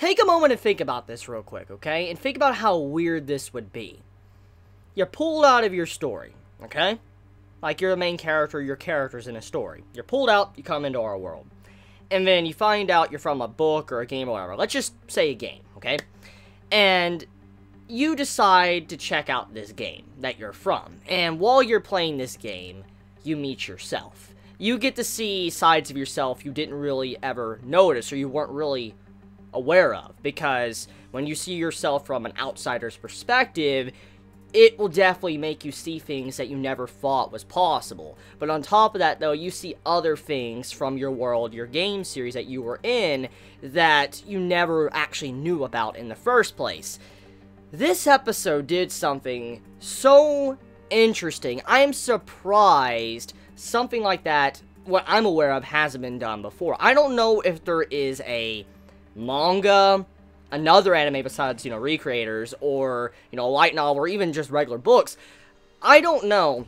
take a moment and think about this real quick, okay? And think about how weird this would be. You're pulled out of your story, okay? Like, you're the main character, your character's in a story. You're pulled out, you come into our world. And then you find out you're from a book or a game or whatever. Let's just say a game, okay? And you decide to check out this game that you're from. And while you're playing this game, you meet yourself. You get to see sides of yourself you didn't really ever notice or you weren't really aware of. Because when you see yourself from an outsider's perspective, it will definitely make you see things that you never thought was possible. But on top of that, though, you see other things from your world, your game series that you were in, that you never actually knew about in the first place. This episode did something so interesting. I am surprised something like that, what I'm aware of, hasn't been done before. I don't know if there is a manga, another anime besides, Recreators, or, a light novel, or even just regular books. I don't know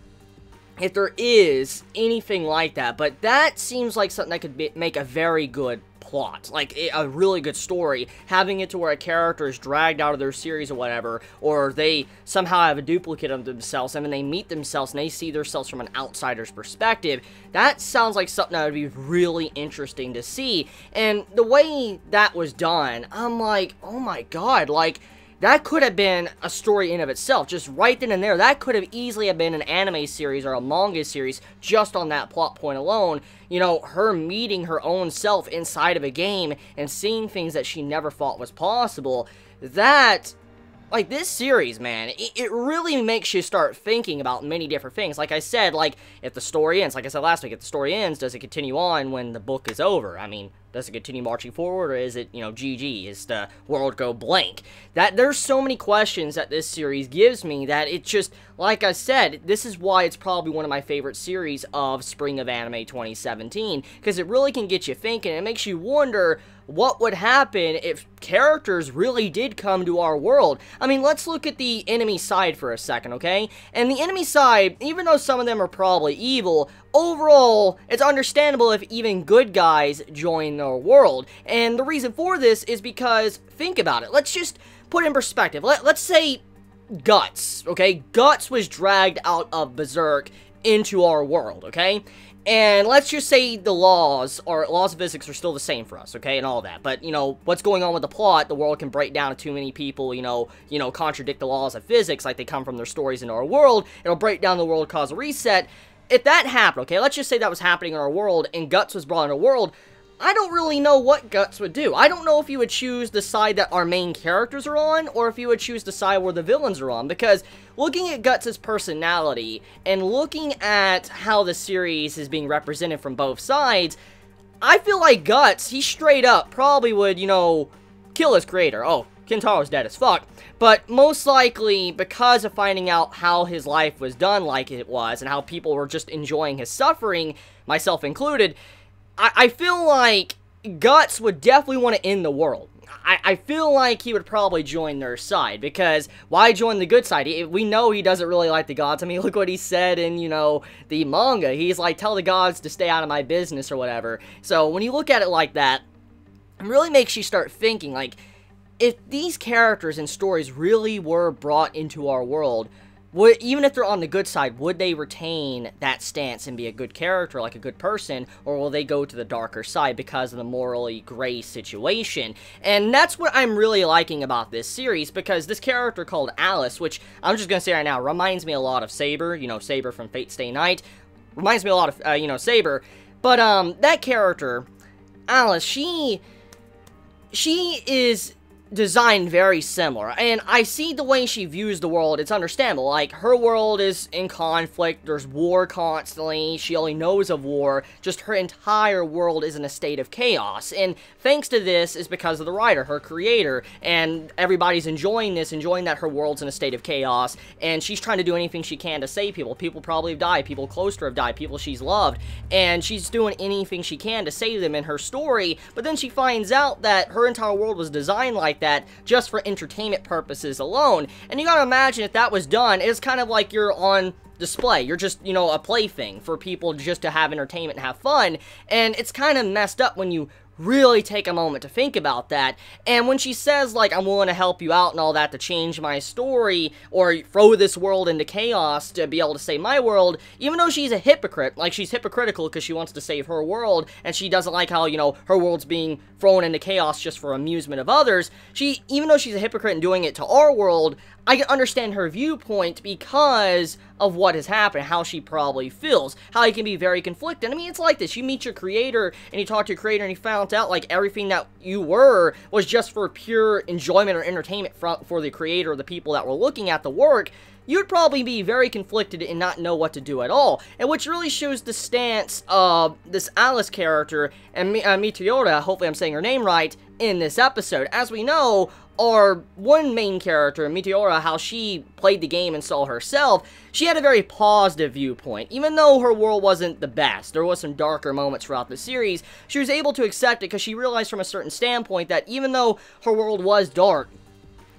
if there is anything like that, but that seems like something that could make a very good plot, like a really good story, having it to where a character is dragged out of their series or whatever, or they somehow have a duplicate of themselves, and then they meet themselves and they see themselves from an outsider's perspective. That sounds like something that would be really interesting to see, and the way that was done, I'm like, oh my god, like, that could have been a story in of itself, just right then and there. That could have easily have been an anime series or a manga series just on that plot point alone. Her meeting her own self inside of a game and seeing things that she never thought was possible. That, like, this series, man, it really makes you start thinking about many different things. Like I said, like, if the story ends, like I said last week, if the story ends, does it continue on when the book is over? I mean, does it continue marching forward, or is it, GG? Is the world go blank? There's so many questions that this series gives me that it just, like I said, this is why it's probably one of my favorite series of Spring of Anime 2017, because it really can get you thinking. It makes you wonder what would happen if characters really did come to our world. I mean, let's look at the enemy side for a second, okay? And the enemy side, even though some of them are probably evil, overall, it's understandable if even good guys join their world. And the reason for this is because, think about it, let's just put in perspective. Let's say Guts, okay? Guts was dragged out of Berserk into our world, okay? And let's just say the laws of physics are still the same for us, okay, and all that. But, what's going on with the plot, the world can break down to too many people, contradict the laws of physics, like they come from their stories into our world. It'll break down the world, cause a reset. If that happened, okay, let's just say that was happening in our world, and Guts was brought into our world, I don't really know what Guts would do. I don't know if you would choose the side that our main characters are on, or if you would choose the side where the villains are on, because looking at Guts' personality, and looking at how the series is being represented from both sides, I feel like Guts, he straight up probably would, kill his creator. Oh, Kentaro's dead as fuck. But most likely, because of finding out how his life was done like it was, and how people were just enjoying his suffering, myself included, I feel like Guts would definitely want to end the world. I feel like he would probably join their side, because why join the good side? We know he doesn't really like the gods. I mean, look what he said in, the manga. He's like, tell the gods to stay out of my business or whatever. So when you look at it like that, it really makes you start thinking, like, if these characters and stories really were brought into our world, even if they're on the good side, would they retain that stance and be a good character, like a good person, or will they go to the darker side because of the morally gray situation? And that's what I'm really liking about this series, because this character called Alice, which I'm just gonna say right now, reminds me a lot of Saber, Saber from Fate Stay Night, reminds me a lot of, Saber, but, that character, Alice, she is designed very similar, and I see the way she views the world. It's understandable. Like, her world is in conflict, there's war constantly, she only knows of war, just her entire world is in a state of chaos, and thanks to this is because of the writer, her creator, and everybody's enjoying this, enjoying that her world's in a state of chaos, and she's trying to do anything she can to save people. People probably have died, people close to her have died, people she's loved, and she's doing anything she can to save them in her story, but then she finds out that her entire world was designed like that just for entertainment purposes alone. And you gotta imagine if that was done, it's kind of like you're on display. You're just, a plaything for people just to have entertainment and have fun. And it's kind of messed up when you really take a moment to think about that. And when she says, like, I'm willing to help you out and all that to change my story, or throw this world into chaos to be able to save my world, even though she's a hypocrite, like, she's hypocritical because she wants to save her world, and she doesn't like how, you know, her world's being thrown into chaos just for amusement of others, even though she's a hypocrite and doing it to our world, I can understand her viewpoint because of what has happened, how she probably feels, how he can be very conflicted. I mean, it's like this. You meet your creator, and you talk to your creator, and you found out, like, everything that you were was just for pure enjoyment or entertainment for the creator or the people that were looking at the work. You'd probably be very conflicted and not know what to do at all. And which really shows the stance of this Alice character, and Meteora, hopefully I'm saying her name right, in this episode. As we know, our one main character, Meteora, how she played the game and saw herself, she had a very positive viewpoint. Even though her world wasn't the best, there was some darker moments throughout the series, she was able to accept it because she realized from a certain standpoint that even though her world was dark,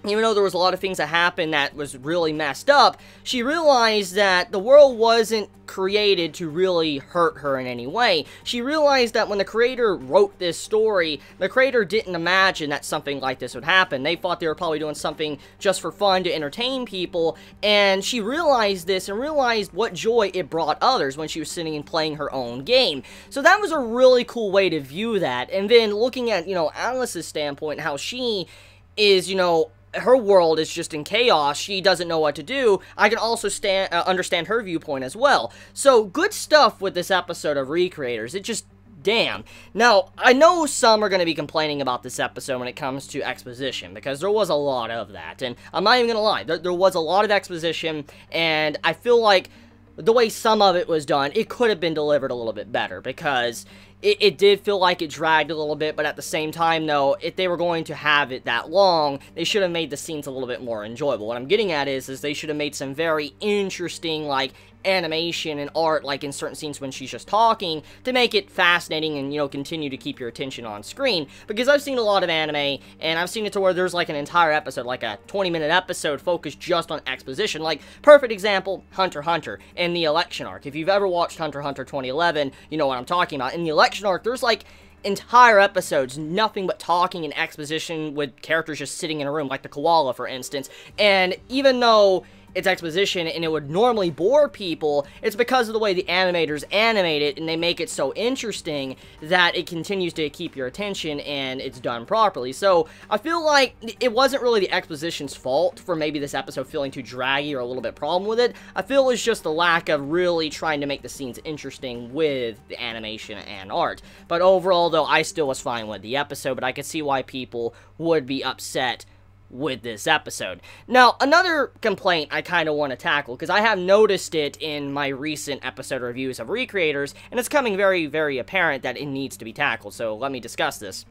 even though there was a lot of things that happened that was really messed up, she realized that the world wasn't created to really hurt her in any way. She realized that when the creator wrote this story, the creator didn't imagine that something like this would happen. They thought they were probably doing something just for fun to entertain people, and she realized this and realized what joy it brought others when she was sitting and playing her own game. So that was a really cool way to view that. And then looking at, you know, Alice's standpoint, how she is, you know, her world is just in chaos, she doesn't know what to do, I can also understand her viewpoint as well. So, good stuff with this episode of Recreators. It just, damn. Now, I know some are going to be complaining about this episode when it comes to exposition, because there was a lot of that, and I'm not even going to lie, there was a lot of exposition, and I feel like the way some of it was done, it could have been delivered a little bit better, because it did feel like it dragged a little bit, but at the same time, though, if they were going to have it that long, they should have made the scenes a little bit more enjoyable. What I'm getting at is they should have made some very interesting, like, animation and art, like in certain scenes when she's just talking, to make it fascinating and, you know, continue to keep your attention on screen. Because I've seen a lot of anime, and I've seen it to where there's like an entire episode, like a 20-minute episode focused just on exposition. Like, perfect example, Hunter x Hunter in the election arc. If you've ever watched Hunter x Hunter 2011, you know what I'm talking about. In the election arc, there's like entire episodes, nothing but talking and exposition with characters just sitting in a room, like the koala, for instance. And even though it's exposition and it would normally bore people, it's because of the way the animators animate it, and they make it so interesting that it continues to keep your attention and it's done properly. So I feel like it wasn't really the exposition's fault for maybe this episode feeling too draggy or a little bit problem with it. I feel it was just the lack of really trying to make the scenes interesting with the animation and art. But overall, though, I still was fine with the episode, but I could see why people would be upset with this episode. Now, another complaint I kind of want to tackle, because I have noticed it in my recent episode reviews of Recreators, and it's coming very, very apparent that it needs to be tackled, so let me discuss this.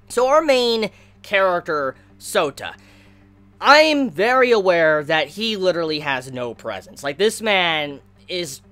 So our main character, Sota, I'm very aware that he literally has no presence. Like, this man is,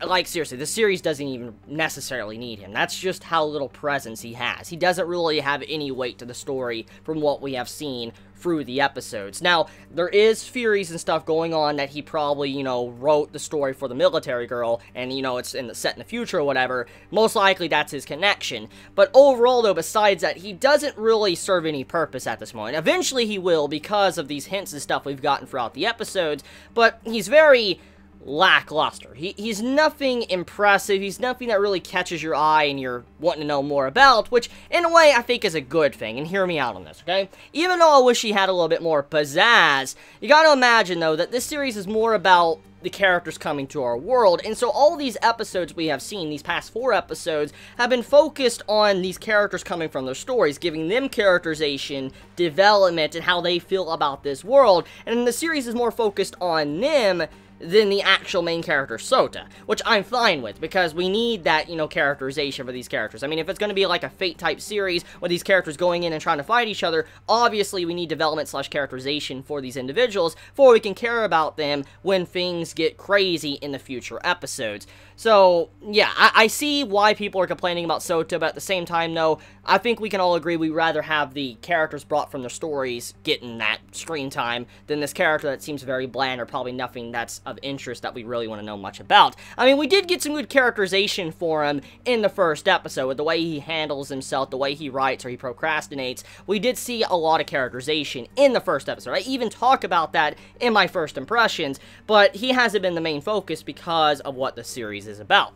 like, seriously, the series doesn't even necessarily need him. That's just how little presence he has. He doesn't really have any weight to the story from what we have seen through the episodes. Now, there is theories and stuff going on that he probably, you know, wrote the story for the military girl, and, you know, it's set in the future or whatever. Most likely that's his connection. But overall, though, besides that, he doesn't really serve any purpose at this moment. Eventually he will, because of these hints and stuff we've gotten throughout the episodes, but he's very lackluster. He's nothing impressive. He's nothing that really catches your eye and you're wanting to know more about, which, in a way, I think is a good thing, and hear me out on this, okay? Even though I wish he had a little bit more pizzazz, you gotta imagine, though, that this series is more about the characters coming to our world, and so all these episodes we have seen, these past 4 episodes, have been focused on these characters coming from their stories, giving them characterization, development, and how they feel about this world, and the series is more focused on them than the actual main character, Sota, which I'm fine with, because we need that, you know, characterization for these characters. I mean, if it's going to be like a Fate-type series, with these characters going in and trying to fight each other, obviously we need development/characterization for these individuals, before we can care about them when things get crazy in the future episodes. So, yeah, I see why people are complaining about Sota, but at the same time, though, I think we can all agree we'd rather have the characters brought from their stories getting that screen time than this character that seems very bland or probably nothing that's of interest that we really want to know much about. I mean, we did get some good characterization for him in the first episode, with the way he handles himself, the way he writes or he procrastinates. We did see a lot of characterization in the first episode. I even talk about that in my first impressions, but he hasn't been the main focus because of what the series is about.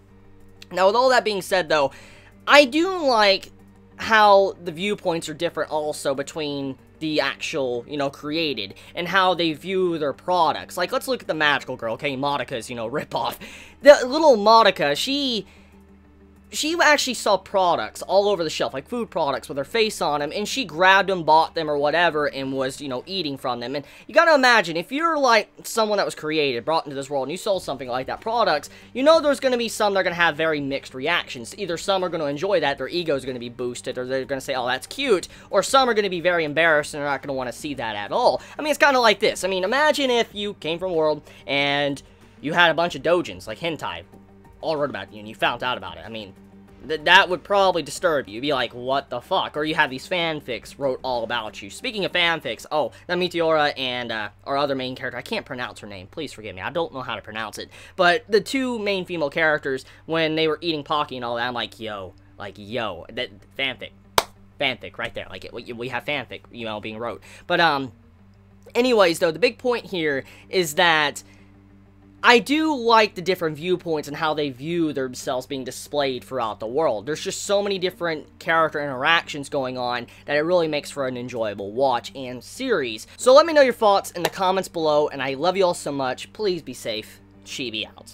Now, with all that being said, though, I do like how the viewpoints are different also between the actual, created, and how they view their products. Like, let's look at the magical girl, okay, Monica's, ripoff. The little Monica, she actually saw products all over the shelf, like food products with her face on them, and she grabbed them, bought them, or whatever, and was, eating from them. And you gotta imagine, if you're, like, someone that was created, brought into this world, and you sold something like that, products, there's gonna be some that are gonna have very mixed reactions. Either some are gonna enjoy that, their ego's gonna be boosted, or they're gonna say, oh, that's cute, or some are gonna be very embarrassed, and they're not gonna want to see that at all. I mean, it's kind of like this. I mean, imagine if you came from a world, and you had a bunch of doujins, like hentai, all wrote about you, and you found out about it. I mean, that would probably disturb you. You'd be like, what the fuck? Or you have these fanfics wrote all about you. Speaking of fanfics, the Meteora and our other main character, I can't pronounce her name, please forgive me, I don't know how to pronounce it, but the two main female characters, when they were eating Pocky and all that, I'm like, yo, that fanfic, right there, like, we have fanfic, being wrote. But, anyways, though, the big point here is that I do like the different viewpoints and how they view themselves being displayed throughout the world. There's just so many different character interactions going on that it really makes for an enjoyable watch and series. So let me know your thoughts in the comments below, and I love you all so much. Please be safe. Chibi out.